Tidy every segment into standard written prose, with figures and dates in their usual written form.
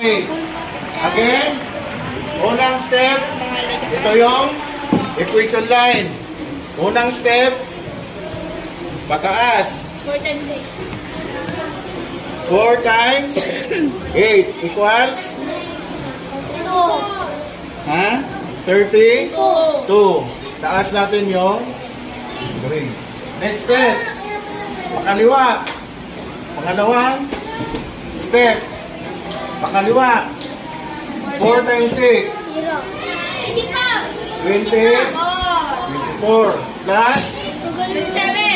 Again, unang step, ito yung equation line. Unang step, pataas. 4 times 8. 4 times 8 equals? 2. Ha? 30? 2. Taas natin yung 3. Next step, pakaliwa. Pangalawang step, pakaliwa. 4 times 6. 0. 20. 24. Plus? 27.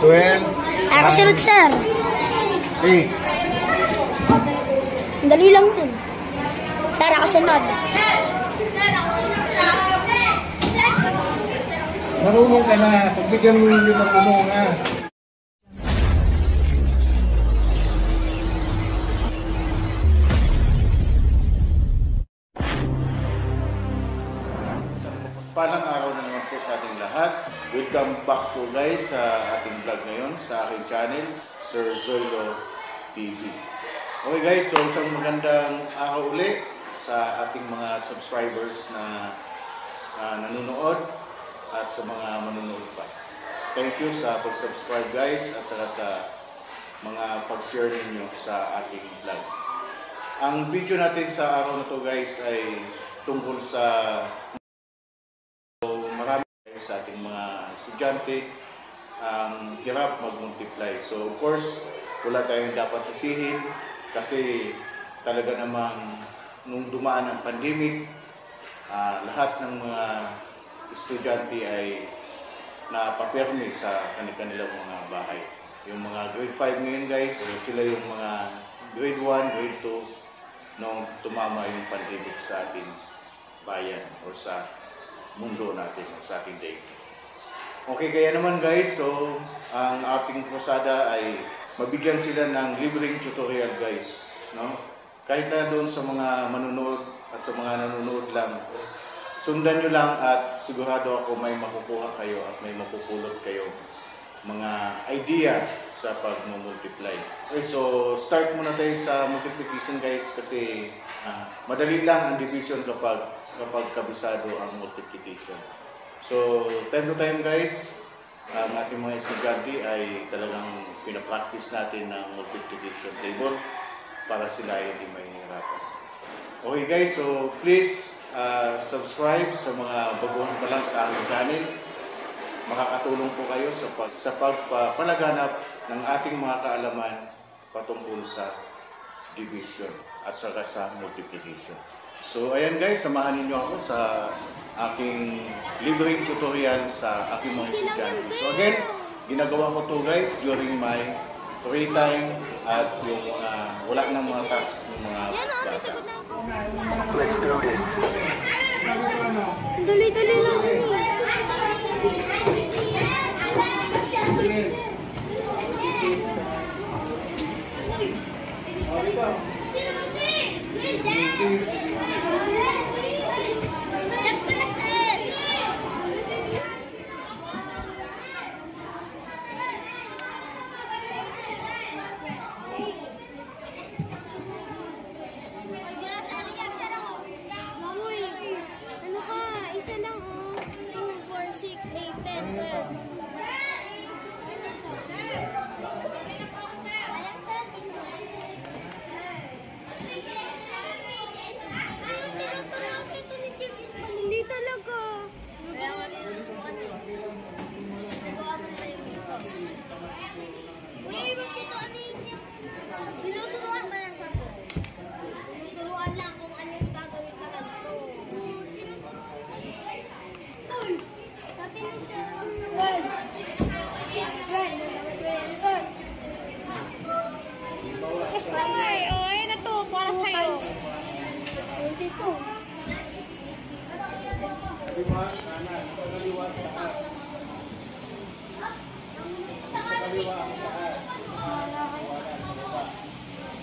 12. Ako sunod, sir. 8. Dali lang din. Sir, ako sunod. Marunong ka na. Pagbigyan mo yung marunong ha. Palang araw na naman po sa ating lahat. Welcome back po guys sa ating vlog ngayon sa aking channel, Sir Zoilo TV. Okay guys, so isang magandang araw uli sa ating mga subscribers na nanonood at sa mga manonood pa. Thank you sa pag-subscribe guys at saka sa mga pag-share ninyo sa ating vlog. Ang video natin sa araw na to guys ay tungkol sa marami sa ating mga estudyante ang hirap mag-multiply. So of course, wala tayong dapat sisihin kasi talaga namang nung dumaan ang pandemic, lahat ng mga estudyante ay napapirmi sa kanilang mga bahay. Yung mga grade 5 ngayon guys, sila yung mga grade 1, grade 2 nung tumama yung pandemic sa ating bayan o sa mundo natin, sa ating day. Okay, kaya naman guys, so ang ating posada ay mabigyan sila ng libreng tutorial guys, no? Kahit na doon sa mga manunood at sa mga nanonood lang, sundan nyo lang at sigurado ako may makukuha kayo at may mapupulot kayo mga idea sa pag-multiply. Okay, so start muna tayo sa multiplication guys kasi madali lang ang division kapag kabisado ang multiplication. So time to time guys, ang ating mga estudyante ay talagang pinapractice natin ng multiplication table para sila ay hindi mahihirapan. Okay guys, so please subscribe sa mga baguhan pa lang sa aking channel. Makakatulong po kayo sa pagpapalaganap ng ating mga kaalaman patungkol sa division at saka sa multiplication. So ayan guys, samahan niyo ako sa aking libreng tutorial sa aking mga estudyante. So again, ginagawa ko to guys during my free time at yung wala nang mga task ng mga bata. Let's do this. Dali-dali lang.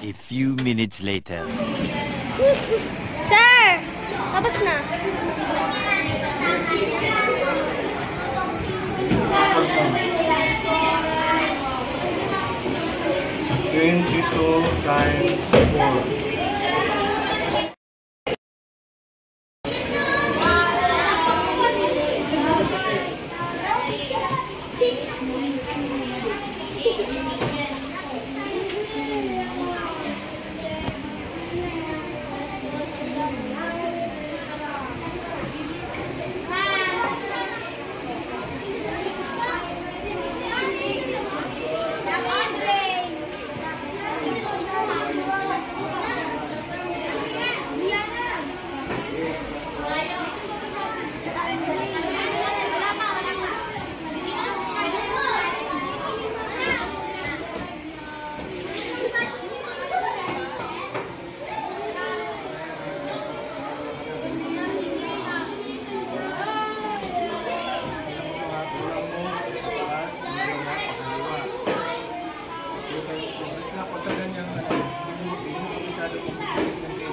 A few minutes later. Sir! Tapos na. 22 times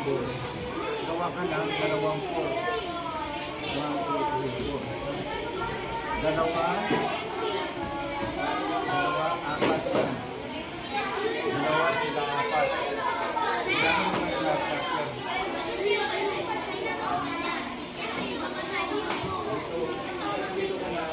4. Gawa ka lang, dalawang 4. 1, 2, 3, 4. Dalawa, 4 yan. Dalawa, 4. Ilan mo na nasa yan? Dito ka na.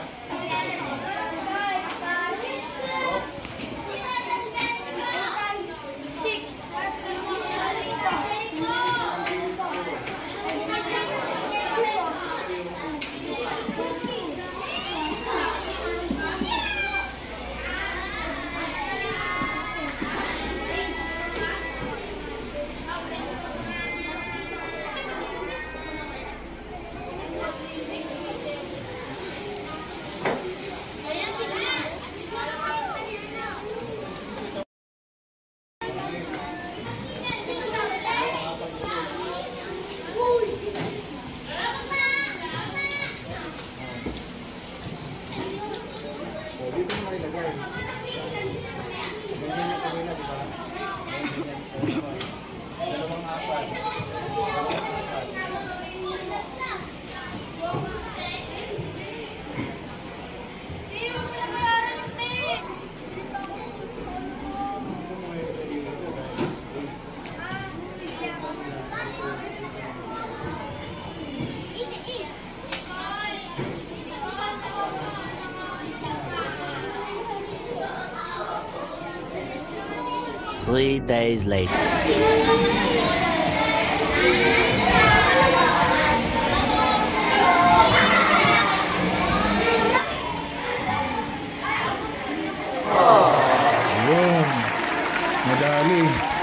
3 days later. Ayun. Madali.